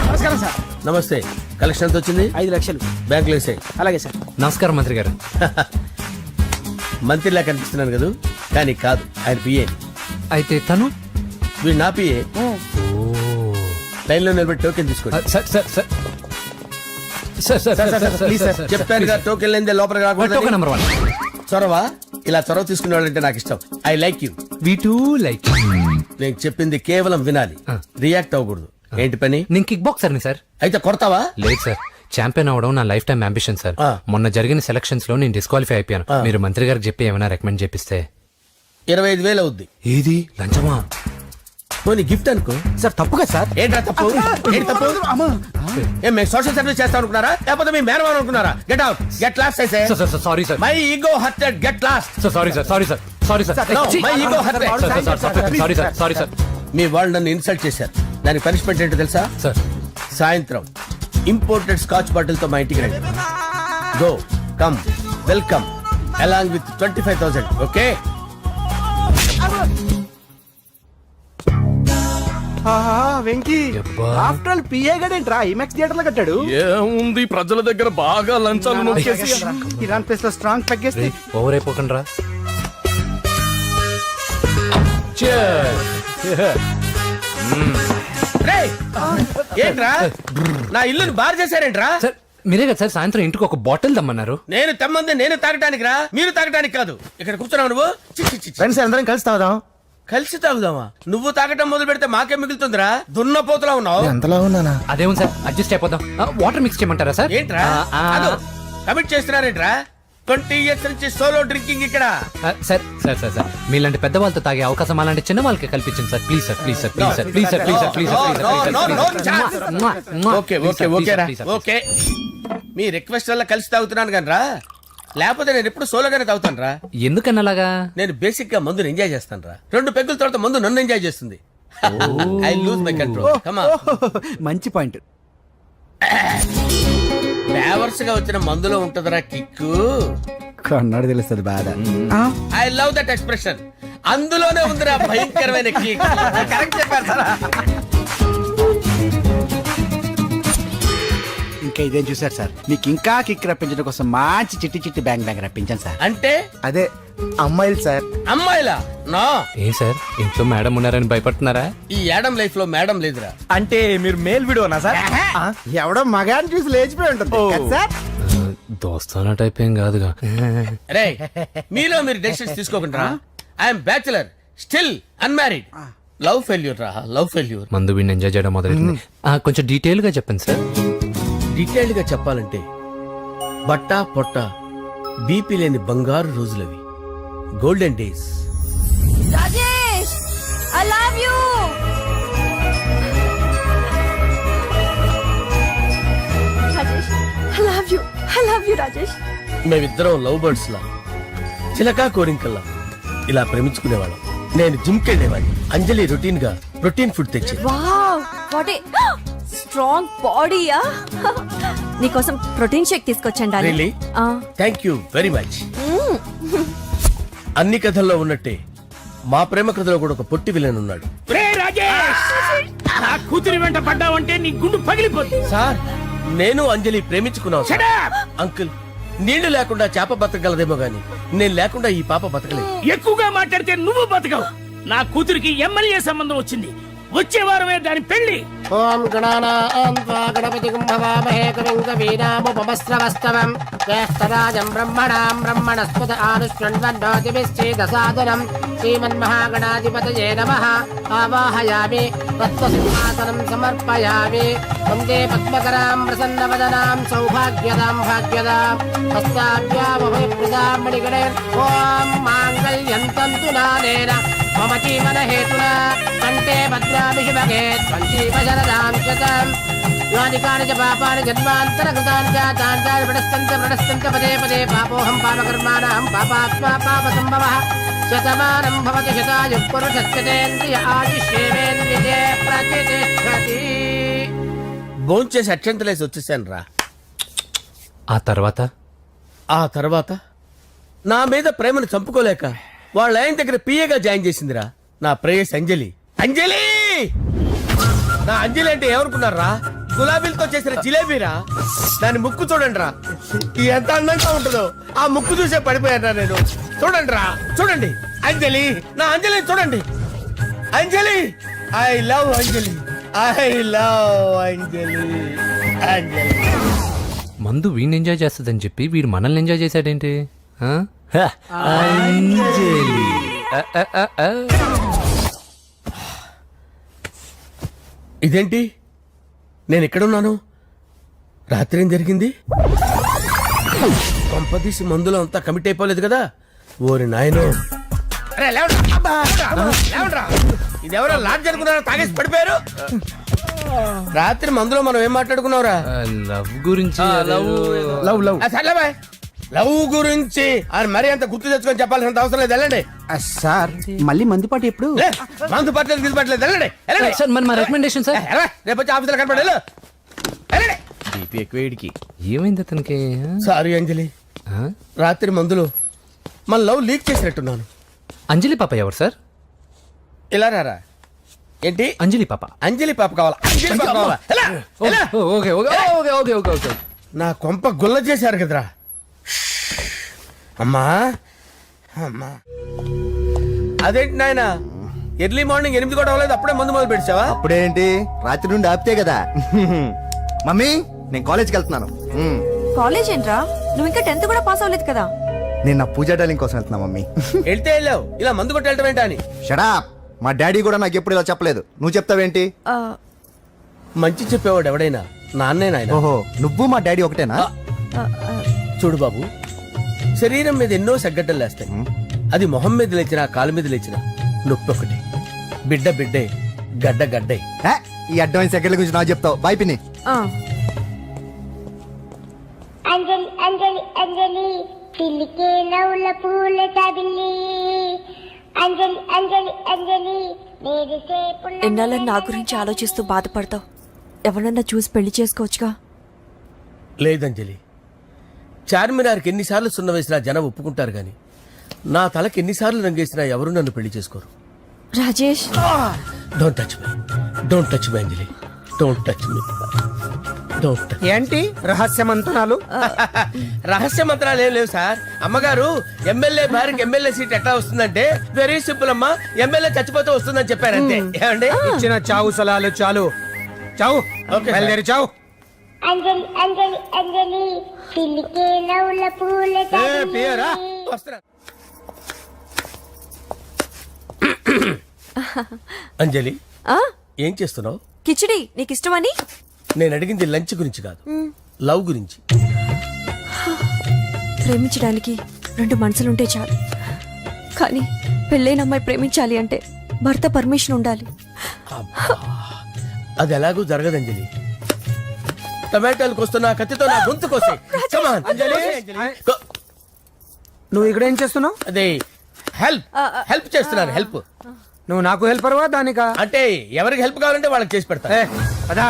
నమస్కారం సార్. నమస్తే. కలెక్షన్ ఎంత వచ్చింది? 5 లక్షలు. బ్యాంకులో వేసాయి. అలాగే సార్. నమస్కారం మంత్రి గారు. మంత్రిలా కనిపిస్తున్నాను కదా, కానీ కాదు, ఆయన పిఏ. అయితే తను వీడు నా పిఏ. లైన్ లో నిలబెట్టి టోకెన్ తీసుకోండి. చెప్పానుగా, టోకెన్ లేదే లోపలికి రాకూడదు. నెంబర్ 1 చొరవ. ఇలా చొరవ తీసుకునే వాళ్ళంటే నాకు ఇష్టం. I like you. We two like. నేను చెప్పింది కేవలం వినాలి, రియాక్ట్ అవ్వకూడదు. ఏంటి పని? నేను కిక్ బాక్సర్ ని సార్. అయితే కొడతావా? లేదు సార్, ఛాంపియన్ అవడం నా లైఫ్ టైం అంబిషన్ సార్. మొన్న జరిగిన సెలక్షన్స్ లో నేను డిస్క్వాలిఫై అయిపోయాను. మీరు మంత్రి గారికి చెప్పి ఏమైనా రికమెండ్ చేపిస్తే. 25,000 అవుద్ది. ఏది లంచమా? పోనీ గిఫ్ట్ అనుకో. సార్ తప్పుగా సార్. ఏంట్రా తప్పు? ఏంటి తప్పు? ఏం మేము సోషల్ సర్వీస్ చేస్తాం అనుకున్నారా, లేకపోతే మీ మేనమాన్ అనుకున్నారా? Get out, get lost. Sorry sir, my ego hurted, get lost. Sorry sir, sorry sir, sorry sir, my ego hurted. Sorry sir, sorry sir. మీ వాళ్ళు నన్ను ఇన్సల్ట్ చేశారు. దానికి పనిష్మెంట్ ఏంటో తెలుసా? సార్ సాయంత్రం ఇంపోర్టెడ్ స్కాచ్ బాటిల్ తో మా ఇంటికి రండి. Go, come, welcome along with 25,000. Okay? Venky, after all PA గడేంట్రా ఇమెక్స్ థియేటర్ లో కట్టాడు. ఏముంది, ప్రజల దగ్గర బాగా లంచాలు నొక్కేసి ఇరాన్ ప్లేస్ లో స్ట్రాంగ్ తగ్గేస్తే ఓవర్ అయిపోకండి రా. రేయ్, ఏంట్రా నా ఇల్లుని బార్ చేశారేంట్రా? సార్ మీరే కదా సార్ సాయంత్రం ఇంటికి ఒక బాటిల్ దమ్మన్నారు. నేను తెమ్మంది నేను తాగటానికి రా, మీరు తాగటానికి కాదు. ఇక్కడ కూర్చున్నావు నువ్వు. ఫ్రెండ్స్ అందరం కలిసి తాగుదాం. కలిసి తాగుదామా? నువ్వు తాగటం మొదలు పెడితే మాకే మిగులుతుందిరా. దున్నపోతులా ఉన్నావు. ఎంతలా ఉన్నానా? అదేమో సార్, అడ్జస్ట్ అయిపోదాం. వాటర్ మిక్స్ చేయమంటారా సార్? ఏంట్రా కమిట్ చేస్తున్నారేంట్రా? 20 years నుంచి సోలో డ్రింకింగ్ ఇక్కడ. సార్ సార్ సార్ సార్ మీలాంటి పెద్ద వాళ్ళతో తాగే అవకాశం అలాంటి చిన్న వాళ్ళకి కల్పించండి sir. Please sir, please sir, please sir, please sir, please sir, please sir, okay okay okay రా, ఓకే. మీ రిక్వెస్ట్ వల్ల కలిసి తాగుతున్నాను కానీ రా, లేకపోతే నేను ఎప్పుడు సోలోగానే తాగుతాను రా. ఎందుకన్నా అలాగా? నేను బేసిక్ గా మందుని ఎంజాయ్ చేస్తాను రా. 2 పెగ్గుల తర్వాత మందు నన్ను ఎంజాయ్ చేస్తుంది. I lose my control. Come on. మంచి పాయింట్. ఫ్లేవర్స్ గా వచ్చిన మందులో ఉంటదరా కిక్కు. కన్నాడు తెలుస్తుంది బాధ. I love that expression. అందులోనే ఉందిరా భయంకరమైన కిక్. కరెక్ట్ చెప్పారు సార్. ఇంకా ఇదేం చూసారు సార్, మీకు ఇంకా కిక్ రప్పించడం కోసం మంచి చిట్టి చిట్టి బ్యాంగ్ బ్యాంగ్ రప్పించాను సార్. అంటే అదే అమ్మాయిలు సార్. అమ్మాయిలా? నా ఏ సార్ ఇంట్లో మేడం ఉన్నారని భయపడుతున్నారా? ఈ యాడమ్ లైఫ్ లో మేడం లేదురా. అంటే మీరు మేల్ వీడియోనా సార్? ఎవడో మగాన్ని చూసి లేచిపోయి ఉంటుంది కదా సార్. దోస్తానా టైప్ ఏం కాదుగా. రే, మీలో మీరు డెసిషన్స్ తీసుకోకుండా. I'm bachelor, still unmarried. Love failure రా, లవ్ ఫెయిల్యూర్. మందు వీడిని ఎంజాయ్ చేయడం మొదలైంది. కొంచెం డీటెయిల్ గా చెప్పండి సార్. డీటెయిల్డ్ గా చెప్పాలంటే బట్టా పొట్ట బీపీ లేని బంగారు రోజులవి, golden days. Rajesh, I love you. Rajesh, I love you. I love you, Rajesh. మేమిద్దరం లవ్ బర్డ్స్ లా, చిలకా కోరింకల్లా ఇలా ప్రేమించుకునేవాళ్ళం. నేను జిమ్ కెళ్ళేవాడిని. అంజలి రొటీన్ గా ప్రోటీన్ ఫుడ్ తెచ్చేది. వావ్, వాట్ ఏ స్ట్రాంగ్ బాడీయా. నీకోసం ప్రోటీన్ షేక్ తీసుకొచ్చండి. Really? Thank you very much. అన్ని కథల్లో ఉన్నట్టే మా ప్రేమ కథలో కూడా ఒక పొట్టి విలన్ ఉన్నాడు. కూతురి వెంట పడ్డావంటే నీ గుండు పగిలిపోతుంది. సార్, నేను అంజలి ప్రేమించుకున్నాను. అంకుల్, నీళ్లు లేకుండా చేప బతకగలదేమో గాని నేను లేకుండా ఈ పాప బతకలేదు. ఎక్కువగా మాట్లాడితే నువ్వు బతకవు. నా కూతురికి ఎమ్మెల్యే సంబంధం వచ్చింది. వచ్చే వారమే దాని పెళ్లి. ఓం గణపతి కుంభవామహేకవింగవీనాముపమస్రవస్తవం జ్యేష్ఠరాజం బ్రహ్మణాం బ్రహ్మణస్పద ఆనుష్ణ్వన్నోతిభిశ్చేదసాదనం శ్రీమన్మహాగణాధిపతయే నమః. ఆవాహయామి తత్వసింహాసనం సమర్పయామి. వందే పద్మకరాం ప్రసన్నవదనాం సౌభాగ్యదాం భాగ్యదాం హస్తాభ్యామభయప్రదాం మణిగణే. ఓం మాంగళ్యం తంతు నానేన మమ జీవన హేతునా కంటే భద్రామి శుభగే త్వంచీవశరదాం శతం. యాని కాని చ పాపాని జన్మాంతరకృతాని చ తాని ప్రణశ్యంత పదే పదే పాపోహం పాపకర్మాణం పాపాత్మా పాపసంభవః. శతమానం భవతి శతాయుః పురుషస్యేంద్రియ ఆయుష్యేంద్రియే ప్రతిష్ఠతి. భోంచేసి అక్షంతలేసి వచ్చేసాను రా. ఆ తర్వాత నా మీద ప్రేమను చంపుకోలేక వాళ్ళ ఆయన దగ్గర పిఏగా జాయిన్ చేసిందిరా. నా ప్రేయస్ అంజలి. అంజలి, నా అంజలి అంటే ఏమనుకున్నారా? గులాబీలతో చేసిన జిలేబీరా. దాని ముక్కు చూడండి రా, ఎంత అందంగా ఉంటుందో. ఆ ముక్కు చూసే పడిపోయారా నేను. చూడండి రా, చూడండి అంజలి, నా అంజలి చూడండి. Anjali, I love Anjali, I love Anjali. Anjali మందు వీడిని ఎంజాయ్ చేస్తుందని చెప్పి వీడు మనల్ని ఎంజాయ్ చేశాడేంటి? ఆ? ఆ, ఆ, ఆ, ఆ. ఇదేంటి, నేను ఎక్కడున్నాను? రాత్రి ఏం జరిగింది? కొంపదీసి మందులో అంతా కమిట్ అయిపోలేదు కదా? ఓరి నాయనో. అరే లేవండ్రా. అబ్బా, లేవండ్రా. ఇదెవరో లాడ్జ్ జరుగుతున్నారో తాగేసి పడిపోయారు. రాత్రి మందులో మనం ఏం మాట్లాడుకున్నావురా? లవ్ గురించి లవ్ లవ్ సర్లే బాయ్, లవ్ గురించి అని మరీ అంత గుర్తు తెచ్చుకొని చెప్పాల్సినంత అవసరం లేదు. వెళ్ళండి. సార్ మళ్ళీ మందుపాటి ఎప్పుడు? లే, మందు పట్టలేదు గిల్లు పట్టలేదు. వెళ్ళండి, వెళ్ళండి. సార్ మరి మా రికమెండేషన్ సార్. రేపు వచ్చి ఆఫీసులో కనపడి వెళ్ళు. వెళ్ళండి. బీపీ ఎక్కువ వీడికి. ఏమైంది అతనికి? సారీ అంజలి, ఆ? రాత్రి మందులో మన లవ్ లీక్ చేసినట్టున్నాను. అంజలి పాప ఎవరు సార్? ఇలా రారా. ఏంటి? అంజలి పాప. అంజలి పాప కావాలా? అంజలి పాప కావాలా? ఎలా? ఎలా? Okay okay okay okay okay okay. నా కొంప గుల్ల చేశారు కదరా. అమ్మా, అమ్మా. అదేంటి నాయన, ఎర్లీ మార్నింగ్ 8 కూడా అవ్వలేదు, అప్పుడే మందు మొదలు పెడిచావా? అప్పుడేంటి, రాత్రి నుండి ఆపితే కదా. మమ్మీ, నేను కాలేజ్కి వెళ్తున్నాను. కాలేజ్ ఏంట్రా, నువ్వు ఇంకా 10th కూడా పాస్ అవ్వలేదు కదా. నేను నా పూజా డాలింగ్ కోసం వెళ్తున్నా మమ్మీ. వెళ్తే వెళ్ళావు, ఇలా మందు కొట్టి వెళ్ళటం ఏంటా అని. షడా, మా డాడీ కూడా నాకు ఎప్పుడు ఇలా చెప్పలేదు. నువ్వు చెప్తావేంటి? ఆ, మంచి చెప్పేవాడు ఎవడైనా నాన్నే నాయన. ఓహో, నువ్వు మా డాడీ ఒకటేనా? ఆ, ఆ, చూడు బాబు, శరీరం మీద ఎన్నో సగ్గడ్డలు లేస్తాయి. అది మొహం మీద లేచినా కాలు మీద లేచినా నొప్పి ఒకటి. బిడ్డ బిడ్డే, గడ్డ గడ్డే. ఏ, ఈ అడ్వాన్స్ సెకండ్ల గురించి నాకు చెప్తావు. బాయ్ పిన్ని. ఆ. అంజలి అంజలి అంజలి పిల్లికే నవ్వుల పూల తబిల్లి అంజలి అంజలి అంజలి నేరిసే పుల్ల ఎన్నాళ్ళని నా గురించి ఆలోచిస్తూ బాధపడతావు. ఎవరన్నా చూసి పెళ్లి చేసుకోవచ్చుగా. లేదంజలి, చార్మినార్కి ఎన్నిసార్లు సున్న వేసినా జనం ఒప్పుకుంటారు గాని నా తలకి ఎన్నిసార్లు రంగేసినా ఎవరు నన్ను పెళ్లి చేసుకోరు. Rajesh, don't touch me, don't touch me Anjali, don't touch me, don't touch. ఏంటి రహస్య మంత్రాలు? రహస్య మంత్రాలు ఏం లేవు సార్. అమ్మగారు ఎమ్మెల్యే భార్యకి ఎమ్మెల్యే సీట్ ఎట్లా వస్తుందంటే వెరీ సింపుల్ అమ్మా, ఎమ్మెల్యే చచ్చిపోతే వస్తుందని చెప్పారు అంతే. ఏమండి? ఇచ్చిన చావు సలాలు చాలు. చావు. ఓకే, బయలుదేరి చావు. అంజలి అంజలి అంజలి పిల్లికే నవ్వుల పూల పియరా? తబిల్లి వస్తున్నా. అంజలి, ఆ, ఏం చేస్తున్నావు? కిచిడి నీకు ఇష్టమని. నేను అడిగింది లంచ్ గురించి కాదు, లవ్ గురించి. ప్రేమించడానికి 2 మనసులుంటే చాలు, కానీ పెళ్ళైన అమ్మాయి ప్రేమించాలి అంటే భర్త పర్మిషన్ ఉండాలి. అది ఎలాగూ జరగదు అంజలి. టమాటాలకు వస్తున్న కత్తితో నా గొంతు కోసే. అంజలి, నువ్వు ఇక్కడ ఏం చేస్తున్నావు? అదే హెల్ప్ హెల్ప్ చేస్తున్నాను. హెల్ప్ నువ్వు నాకు హెల్పర్వా దానికా? అంటే ఎవరికి హెల్ప్ కావాలంటే వాళ్ళకి చేసి పెడతా. ఏ, అదా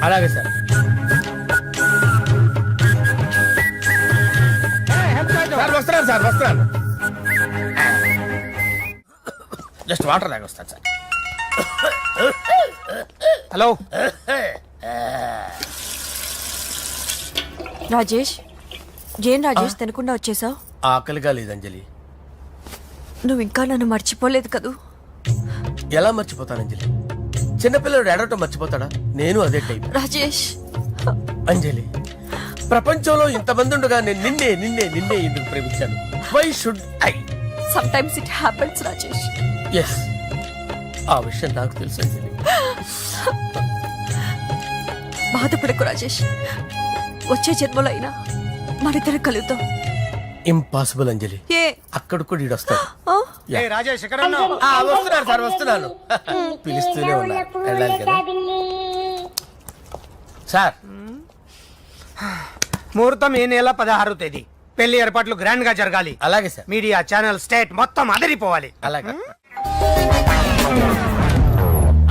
అలాగే సార్. సార్ వస్తున్నాను, సార్ వస్తున్నాను. జస్ట్ వాటర్ తాగి వస్తాను సార్. హలో. రాజేష్, జేన్ రాజేష్ తినకుండా వచ్చేసావు. ఆకలిగా లేదు అంజలి. నువ్వు ఇంకా నన్ను మర్చిపోలేదు కదూ. ఎలా మర్చిపోతాను అంజలి? చిన్నపిల్లడు ఏడవటం మర్చిపోతాడా? నేను అదే టైప్. రాజేష్, అంజలి, ప్రపంచంలో ఇంతమంది ఉండగా నేను నిన్నే నిన్నే నిన్నే ఎందుకు ప్రేమించాను? Why should I? Sometimes it happens Rajesh. Yes, ఆ విషయం నాకు తెలుసు అంజలి. బాధపడకు రాజేష్, వచ్చే జన్మలో అయినా మనిద్దరం కలుగుతాం. ఇంపాసిబుల్ అంజలి. ఏ అక్కడ కూడా ఈడొస్తాడు. ఆ? ఏ రాజేష్ ఎక్కడ ఉన్నావు? వస్తున్నాను సార్, వస్తున్నాను. పిలుస్తూనే ఉన్నా, వెళ్ళాలి కదా సార్. ముహూర్తం ఈ నెల 16వ తేదీ. పెళ్లి ఏర్పాట్లు గ్రాండ్ గా జరగాలి. అలాగే సార్. మీడియా ఛానల్ స్టేట్ మొత్తం అదిరిపోవాలి. అలాగే.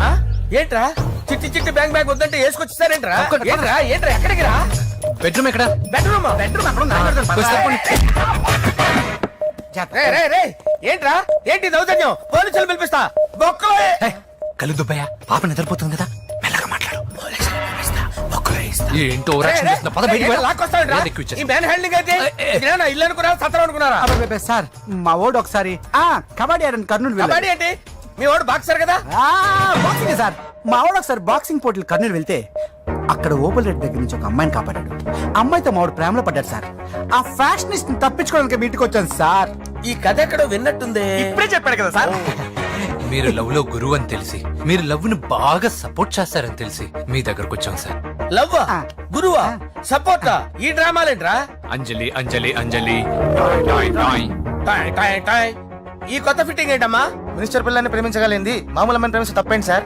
ఆ? ఏంట్రా చిట్టి చిట్టి బ్యాంక్ బ్యాగ్ వద్దంటే వేసుకొచ్చేసారేంట్రా? ఏంట్రా ఏంట్రా ఎక్కడికి రా? బెడ్రూమ్ ఎక్కడ? బెడ్రూమ్ బెడ్రూమ్ అక్కడ ఉంది. చేస్తా. రే ఏంట్రా ఏంటి దౌర్జన్యం పోలీసులు పిలిపిస్తా బొక్కలో కళ్ళు దుబ్బయ్య పాప నిద్రపోతుంది కదా మెల్లగా మాట్లాడు ఏంటో ఓవరాక్షన్ చేస్తున్నా. పద బయటికి వెళ్ళు. ఏది ఎక్కువ ఈ ఇచ్చేస్తా. మ్యాన్ హ్యాండింగ్ అయితే ఇదేనా ఇల్లు అనుకున్నారా సత్రం అనుకున్నారా అబ్బబ్బబ్బే, సార్ మా ఓడు ఒకసారి కబడ్డీ ఆడని కర్నూలు వెళ్ళాడు. కబడ్డీ ఏంటి మీ వాడు బాక్సర్ కదా బాక్సింగ్ సార్. మా వాడు ఒకసారి బాక్సింగ్ పోటీలు కర్నూలు వెళ్తే అక్కడ ఓపెల్ రెడ్డి దగ్గర నుంచి ఒక అమ్మాయిని కాపాడాడు. అమ్మాయితో మా వాడు ప్రేమలో పడ్డాడు సార్. ఆ ఫ్యాషనిస్ట్ తప్పించుకోవడానికి మీటికి వచ్చాను సార్. ఈ కథ ఎక్కడో విన్నట్టుంది ఇప్పుడే చెప్పాడు కదా సార్. మీరు లవ్ లో గురువు అని తెలిసి మీరు లవ్ ను బాగా సపోర్ట్ చేస్తారని తెలిసి మీ దగ్గరకు వచ్చాం సార్. లవ్వా గురువా సపోర్టా ఈ డ్రామాలేంట్రా అంజలి అంజలి అంజలి టాయ్ టాయ్ టాయ్ ఈ కొత్త ఫిట్టింగ్ ఏంటమ్మా మినిస్టర్ పిల్లల్ని ప్రేమించగలిగింది మామూలు అమ్మని ప్రేమించి తప్పేంటి సార్?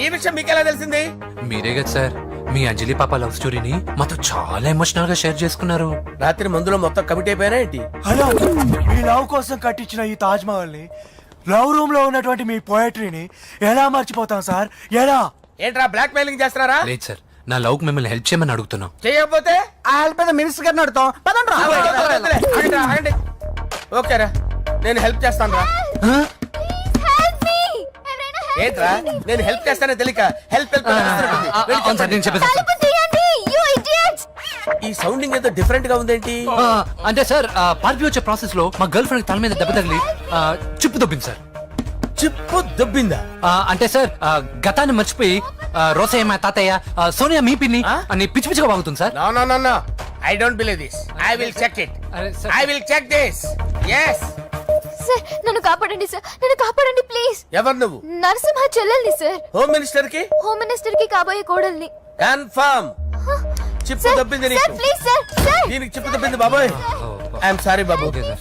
ఈ విషయం మీకెలా తెలిసింది మీరే కదా సార్ మీ అంజలి పాప లవ్ స్టోరీని మాతో చాలా ఎమోషనల్ గా షేర్ చేసుకున్నారు. రాత్రి మందులో మొత్తం కమిటీ అయిపోయారా ఏంటి హలో, మీ లవ్ కోసం కట్టించిన ఈ తాజ్ మహల్ ని, లవ్ రూమ్ లో ఉన్నటువంటి మీ పోయట్రీని ఎలా మర్చిపోతాం సార్? ఎలా? ఏంట్రా బ్లాక్ మెయిలింగ్ చేస్తున్నారా లేదు సార్, నా లవ్ కి మిమ్మల్ని హెల్ప్ చేయమని అడుగుతున్నాం. చేయకపోతే ఆ హెల్ప్ అయితే మినిస్టర్ గారిని అడుగుతాం. పదండ్రా. ఆగండి ఓకేరా నేను హెల్ప్ చేస్తాను రా ఏంట్రా నేను హెల్ప్ చేస్తానే తెలియక హెల్ప్ హెల్ప్ అవును సార్, నేను చెప్పేసి ఈ సౌండింగ్ ఏదో డిఫరెంట్ గా ఉందేంటి అంటే సార్ పార్టీ వచ్చే ప్రాసెస్ లో మా గర్ల్ ఫ్రెండ్ తల మీద దెబ్బ తగిలి చిప్పు దొబ్బింది సార్. చిప్పు దొబ్బిందా అంటే సార్ గతాన్ని మర్చిపోయి రోసయ్య తాతయ్య సోనియా మీ పిన్ని అని పిచ్చి పిచ్చిగా వాగుతుంది sir. No no no no I don't believe this I will check it అరే, sir. I will check this yes sir నన్ను కాపాడండి సార్, నన్ను కాపాడండి ప్లీజ్. ఎవరు నువ్వు నరసింహ చెల్లెల్ని సార్, హోమ్ మినిస్టర్ కి హోమ్ మినిస్టర్ కి కాబోయే కోడల్ని. కన్ఫర్మ్ చిప్పు సార్, దొబ్బింది సార్, నీకు ప్లీజ్ సార్, సార్. దీనికి చిప్పు దొబ్బింది బాబోయ్ ఐఎమ్ సారీ బాబు ఓకే సార్.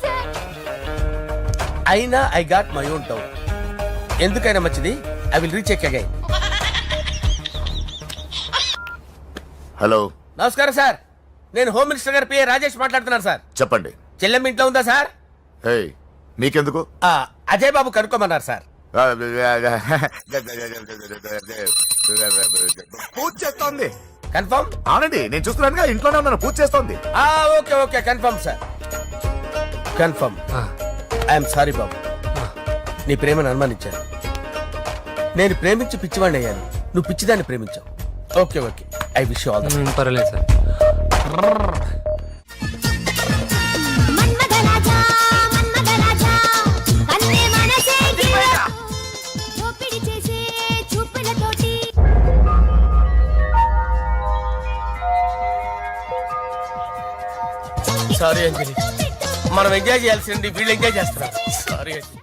అయినా I got my own doubt ఎందుకైనా మంచిది I will recheck again hello నమస్కారం సార్ నేను హోమ్ మినిస్టర్ గారి పిఏ రాజేష్ మాట్లాడుతున్నాను సార్ చెప్పండి. చెల్లెమ్మ ఇంట్లో ఉందా సార్ హే మీకెందుకు? అజయ్ బాబు కనుక్కోమన్నారు సార్ పూజ చేస్తోంది. కన్ఫర్మ్ అవునండి, నేను చూస్తున్నానుగా ఇంట్లోనే ఉన్నాను, పూజ చేస్తోంది. Okay okay confirm sir confirm ఆ, ఐఎమ్ సారీ బాబు నీ ప్రేమను అనుమానించాను నేను ప్రేమించి పిచ్చివాడిని అయ్యాను నువ్వు పిచ్చిదాన్ని ప్రేమించావు okay okay I wish all పర్వాలేదు సార్. సారీ అంజలి మనం ఎంజాయ్ చేయాల్సింది వీళ్ళు ఎంజాయ్ చేస్తున్నారు సారీ అంజలి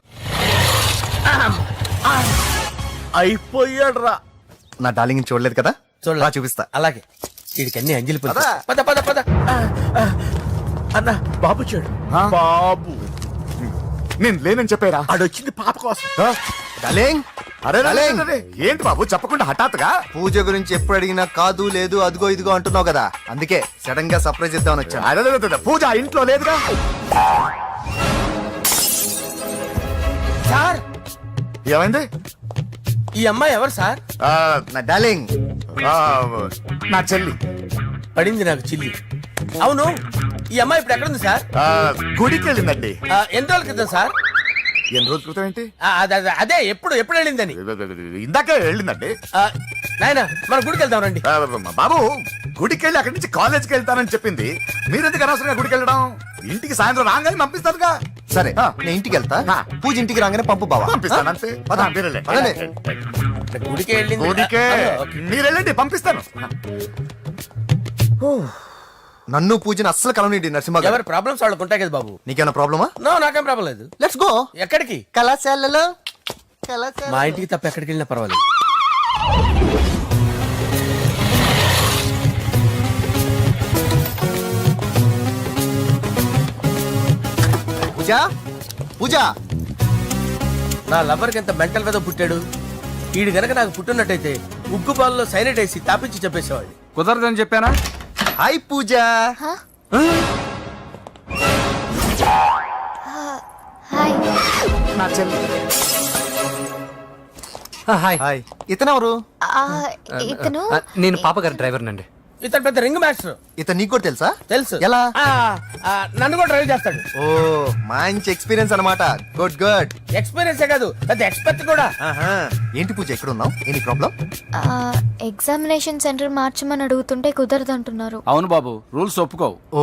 అయిపోయాడు రా. నా డార్లింగ్ చూడలేదు కదా, చూడలే. రా చూపిస్తా. అలాగే వీడికి అన్ని అంజలి పద పద. పద పద పద అన్న బాబు చూడు, బాబు నేను లేనని చెప్పారా? ఆడొచ్చింది పాప కోసం. డార్లింగ్, అరే డార్లింగ్. ఏంటి బాబు చెప్పకుండా హఠాత్తుగా? పూజ గురించి ఎప్పుడు అడిగినా కాదు లేదు అదిగో ఇదిగో అంటున్నావు కదా, అందుకే సడన్ గా సర్ప్రైజ్ ఇద్దామని వచ్చాను. అరే పూజ ఇంట్లో లేదుగా. సార్ ఏమైంది? ఈ అమ్మాయి ఎవరు సార్ ఆ, నా డార్లింగ్, ఆ, నా చెల్లి. పడింది నాకు చిల్లి అవును ఈ అమ్మాయి ఇప్పుడు ఎక్కడ ఉంది సార్ గుడికి వెళ్ళిందండి. ఎన్ని రోజుల క్రితం సార్ ఎన్ని రోజుల క్రితం ఏంటి? అదే ఎప్పుడు ఎప్పుడు వెళ్ళిందని ఇందాకే వెళ్ళిందండి. నాయన మన గుడికి వెళ్దాం రండి బాబు గుడికి వెళ్ళి అక్కడి నుంచి కాలేజ్కి వెళ్తానని చెప్పింది. మీరెందుకు అనవసరంగా గుడికి వెళ్ళడం? ఇంటికి సాయంత్రం రాగానే పంపిస్తానుగా. సరే నేను ఇంటికి వెళ్తా, పూజ ఇంటికి రాగానే పంపు బావా. పంపిస్తాను అంతే. పద. మీరెళ్ళండి. పదండి. గుడికి వెళ్ళింది గుడికే మీరు వెళ్ళండి, పంపిస్తాను. నన్ను పూజని అస్సలు కలవనీయండి నరసింహ గారు. ఎవరి ప్రాబ్లమ్స్ వాళ్ళకు ఉంటాయి కదా బాబు నీకేమైనా ప్రాబ్లమా? నో నాకేం ప్రాబ్లం లేదు లెట్స్ గో. ఎక్కడికి కళాశాలలో మా ఇంటికి తప్ప ఎక్కడికి వెళ్ళినా పర్వాలేదు పూజ, పూజ. నా లవర్కి ఎంత మెంటల్ మీద పుట్టాడు వీడు గనక నాకు పుట్టినట్టయితే ఉగ్గు పాలలో సైనట్ వేసి తాపించి చెప్పేసేవాడిని కుదరదని చెప్పానా? హాయ్ పూజ. నా చెల్లి. Hi hi. ఇతనెవరు? ఇతను నేను పాప గారి డ్రైవర్ నండి. ఇతను పెద్ద రింగ్ మాస్టర్. ఇతను నీకు కూడా తెలుసా? తెలుసు. ఎలా? నన్ను కూడా డ్రైవ్ చేస్తాడు. ఓ మంచి ఎక్స్పీరియన్స్ అన్నమాట. Good good. ఎక్స్పీరియన్సే కాదు, పెద్ద ఎక్స్పర్ట్ కూడా. ఏంటి పూజ ఎక్కడ ఉన్నావు? Any problem? ఎగ్జామినేషన్ సెంటర్ మార్చమని అడుగుతుంటే కుదరదంటున్నారు. అవును బాబు, రూల్స్ ఒప్పుకోవు. ఓ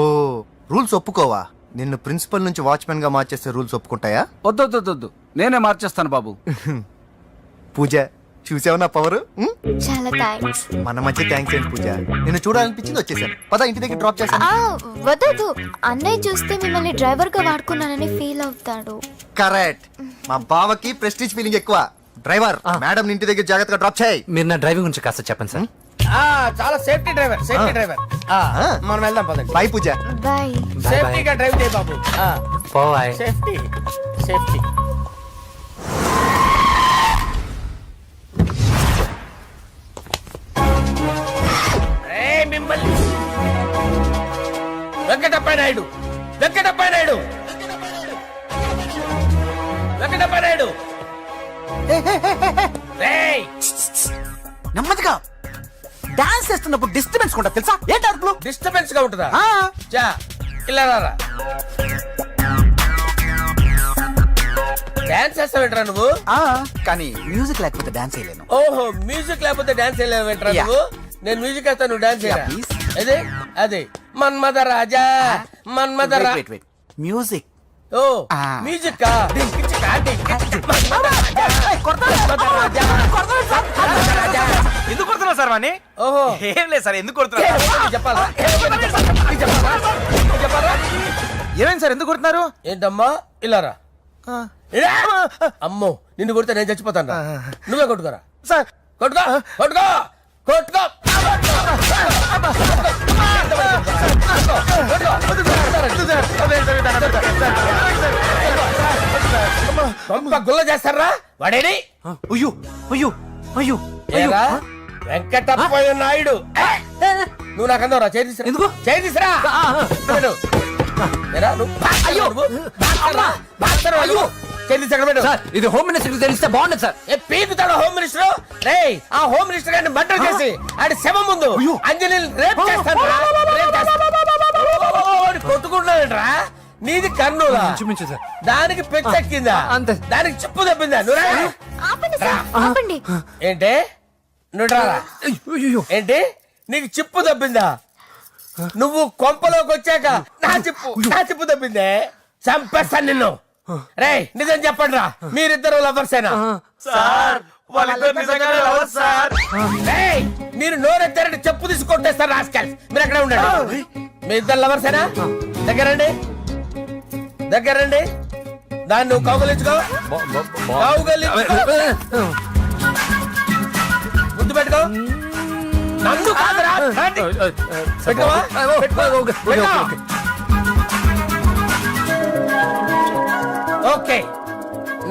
రూల్స్ ఒప్పుకోవా? నిన్ను ప్రిన్సిపల్ నుంచి వాచ్మెన్ గా మార్చేస్తే రూల్స్ ఒప్పుకుంటాయా? వద్దు, నేనే మార్చేస్తాను బాబు. పూజ చూసావు నా పవర్? చాలా థ్యాంక్స్. మన మధ్య థ్యాంక్స్ ఏంటి పూజ, నిన్ను చూడాలనిపించింది వచ్చేసాను. పద ఇంటి దగ్గర డ్రాప్ చేస్తాను. వద్దు, అన్నయ్య చూస్తే మిమ్మల్ని డ్రైవర్ గా వాడుకున్నానని ఫీల్ అవుతాడు. కరెక్ట్. మా బావకి ప్రెస్టీజ్ ఫీలింగ్ ఎక్కువ. డ్రైవర్ మేడం ఇంటి దగ్గర జాగ్రత్తగా డ్రాప్ చేయి. మీరు నా డ్రైవింగ్ గురించి కాస్త చెప్పండి సార్. చాలా సేఫ్టీ డ్రైవర్. మనం వెళ్దాం పదండి. బై పూజ. బాయ్. సేఫ్టీగా డ్రైవ్ చేయి బాబు. పోవాయ్. Safety safety. మిమ్మల్ని వెంకటప్ప నాయుడు రేయ్, నెమ్మదిగా డాన్స్ చేస్తున్నప్పుడు డిస్టర్బెన్స్ కూడా తెలుసా? ఏంటి అరుపులు? డిస్టర్బెన్స్ గా ఉంటుందా? చా ఇలా రారా. డాన్స్ చేస్తావేంట్రా నువ్వు? కానీ మ్యూజిక్ లేకపోతే డాన్స్ చేయలేను. ఓహో, మ్యూజిక్ లేకపోతే డాన్స్ చేయలేవేంట్రా నువ్వు? నేను మ్యూజిక్ వేస్తాను, నువ్వు డాన్స్ చేయరా? please. అదే అదే మన్మద రాజా మన్మద రా. మ్యూజిక్. ఓ మ్యూజిక్ ఎందుకు కొడుతున్నావు సార్ వాణ్ణి? ఓహో ఏం లేదు సార్, ఎందుకు కొడుతున్నారు? చెప్పాలా? ఏమైంది సార్, ఎందుకు కొడుతున్నారు? ఏంటమ్మా ఇలా రా. అమ్మో, నిన్ను కొడితే నేను చచ్చిపోతాను. నువ్వే కొట్టుకోరా సార్. కొట్టుకో కొట్టుకో కొట్టుకో. గుల్ల చేస్తారా వాడేడి? అయ్యో అయ్యో అయ్యో ఏరా వెంకటప్పయ్య నాయుడు, నువ్వు నాకు అందరా చేయి తీసురా. ఎందుకు? చేయి తీసురా. ఏరా నువ్వు అయ్యో చేయి తీసి ఎక్కడ పెట్టు. సార్ ఇది హోమ్ మినిస్టర్ తెలిస్తే బాగుండదు సార్. ఏ పీకుతాడు హోమ్ మినిస్టర్? రేయ్, ఆ హోమ్ మినిస్టర్ గారిని మర్డర్ చేసి ఆడి శవం ముందు అంజలి రేప్ చేస్తాను. కొట్టుకుంటున్నావేంట్రా? నీది కర్నూలా? చూపించు సార్. దానికి పెచ్చెక్కిందా? అంతే. దానికి చిప్పు తప్పిందా? నువ్వు రా. ఆపండి సార్, ఆపండి. ఏంటి నువ్వు రారా? ఏంటి నీకు చిప్పు తప్పిందా? నువ్వు కొంపలోకి వచ్చాక నా చిప్పు తప్పిందే. చంపేస్తాను నిన్ను. రేయ్ నిజం చెప్పండి రా, మీరిద్దరు లవర్సేనా? సార్ వాళ్ళిద్దరు నిజంగానే లవర్స్ సార్. రేయ్, మీరు నోరెత్తారంటే చెప్పు తీసి కొట్టేస్తారు రాస్కల్స్. మీరు ఎక్కడ ఉండండి. మీ ఇద్దరు లవర్సేనా? దగ్గరండి దగ్గరండి. దాన్ని నువ్వు కౌగలించుకో. ముద్దు పెట్టుకో. నన్ను కాదురా. రండి. పెట్టుకోవా? పెట్టుకో. Okay,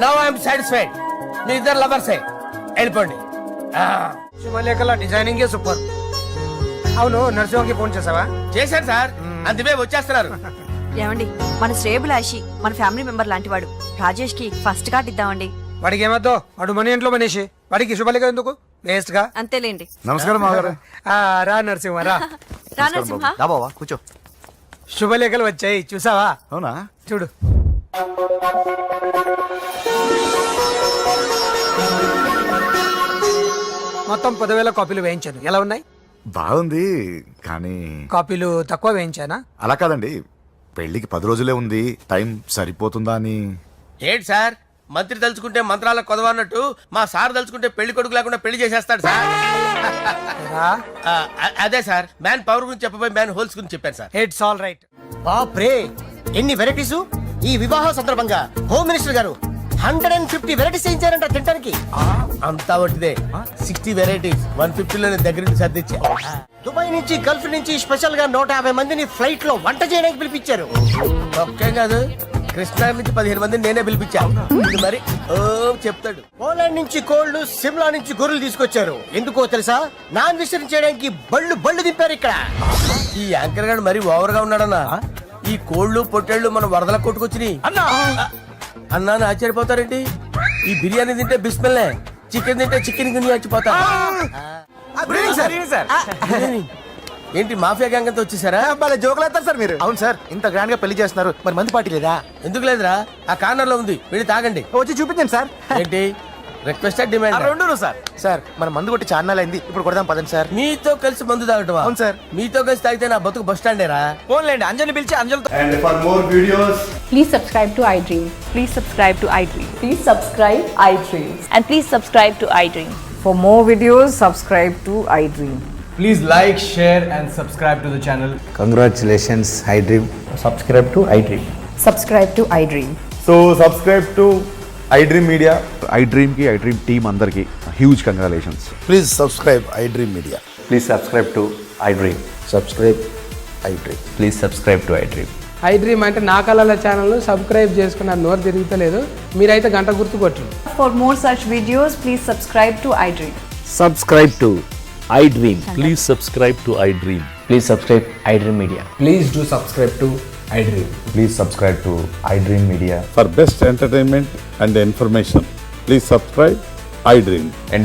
now I'm satisfied. మీ ఇద్దరు లవర్సే, వెళ్ళిపోండి. శుభలేఖల డిజైనింగ్ సూపర్. అవును, నర్సింహకి ఫోన్ చేసావా? చేశాను సార్, అందుకే వచ్చేస్తున్నారు. ఏమండి, మన శ్రేయబులాషి మన ఫ్యామిలీ మెంబర్ లాంటి వాడు. రాజేష్ కి ఫస్ట్ కార్డ్ ఇద్దామండి. వాడికి ఏమద్దో, వాడు మన ఇంట్లో మనిషి. వాడికి శుభలేఖ ఎందుకు? వేస్ట్ గా. అంతేలేండి. నమస్కారం మాగారు. రా నరసింహ రా. రా నరసింహ. బాబా కూర్చో. శుభలేఖలు వచ్చాయి, చూసావా? అవునా? చూడు. మొత్తం 10,000 కాపీలు వేయించాను. ఎలా ఉన్నాయి? బాగుంది, కానీ కాపీలు తక్కువ వేయించానా? అలా కాదండి, పెళ్లికి 10 రోజులే ఉంది, టైం సరిపోతుందా అని. ఏంటి సార్, మంత్రి తలుచుకుంటే మంత్రాలకు కొదవన్నట్టు మా సార్ తలుచుకుంటే పెళ్లి కొడుకు లేకుండా పెళ్లి చేసేస్తాడు సార్. అదే సార్, మ్యాన్ పవర్ గురించి చెప్పబోయి మ్యాన్ హోల్స్ గురించి చెప్పారు సార్. It's all right. బాప్రే, ఎన్ని వెరైటీస్! ఈ వివాహ సందర్భంగా హోమ్ మినిస్టర్ గారు 150 వెరైటీస్ చేయించారంట తినడానికి. అంతా వట్టిదే. 60 వెరైటీస్ 150లోనే దగ్గర నుంచి సర్దిచ్చా. దుబాయ్ నుంచి గల్ఫ్ నుంచి స్పెషల్ గా 150 మందిని ఫ్లైట్ లో వంట చేయడానికి పిలిపించారు. ఒక్కేం కాదు, కృష్ణా నుంచి 15 మందిని నేనే పిలిపించాను. ఇది మరి ఓ చెప్తాడు. పోలాండ్ నుంచి కోళ్లు, సిమ్లా నుంచి గొర్రెలు తీసుకొచ్చారు. ఎందుకో తెలుసా? నాన్ వెజిటేరియన్ చేయడానికి బళ్ళు దింపారు ఇక్కడ. ఈ యాంకర్ గారు మరి ఓవర్ గా ఉన్నాడన్నా. ఈ కోళ్లు పొట్టేళ్లు మన వరదల కొట్టుకొచ్చినాయి అన్నా. ఆశ్చర్యపోతారేంటి? ఈ బిర్యానీ తింటే బిస్మిల్లే, చికెన్ తింటే చికెన్ గిని ఆచిపోతా. ఏంటి మాఫియా గ్యాంగ్ అంతా వచ్చేసారా? జోకులు వేస్తారు సార్ మీరు. అవును సార్, ఇంత గ్రాండ్ గా పెళ్లి చేస్తున్నారు, మరి మంది పార్టీ లేదా? ఎందుకు లేదురా, ఆ కార్నర్ లో ఉంది, వెళ్ళి తాగండి. వచ్చి చూపించండి సార్. ఏంటి రిక్వెస్ట్ డిమాండ్? రెండు సార్. సార్ మన మందు కొట్టి చాన్నాలు అయింది, ఇప్పుడు కొడదాం పదండి సార్. మీతో కలిసి మందు తాగటమా? అవును సార్. మీతో కలిసి తాగితే నా బతుకు బస్ స్టాండేరా? ఫోన్లేండి, అంజని పిలిచి అంజలితో. And for more videos, Please subscribe to iDream. Please subscribe to iDream. Please subscribe iDream. And please subscribe to iDream. For more videos, subscribe to iDream. Please like, share and subscribe to the channel. Congratulations iDream. Subscribe to iDream. Subscribe to iDream. so subscribe to iDream Media. iDream ki iDream team andarki huge congratulations. Please subscribe iDream media. Please subscribe to iDream. Subscribe iDream. Please subscribe to iDream. iDream అంటే నా కళల channel subscribe చేసుకున్న నోరు తిరుగుతలేదు, మీరైతే గంట గుర్తు కొట్టండి. For more such videos, please subscribe to iDream. Subscribe to iDream. Please subscribe to iDream. Please subscribe iDream media. Please do subscribe to iDream. Please subscribe to iDream Media. For best entertainment and information, please subscribe iDream. And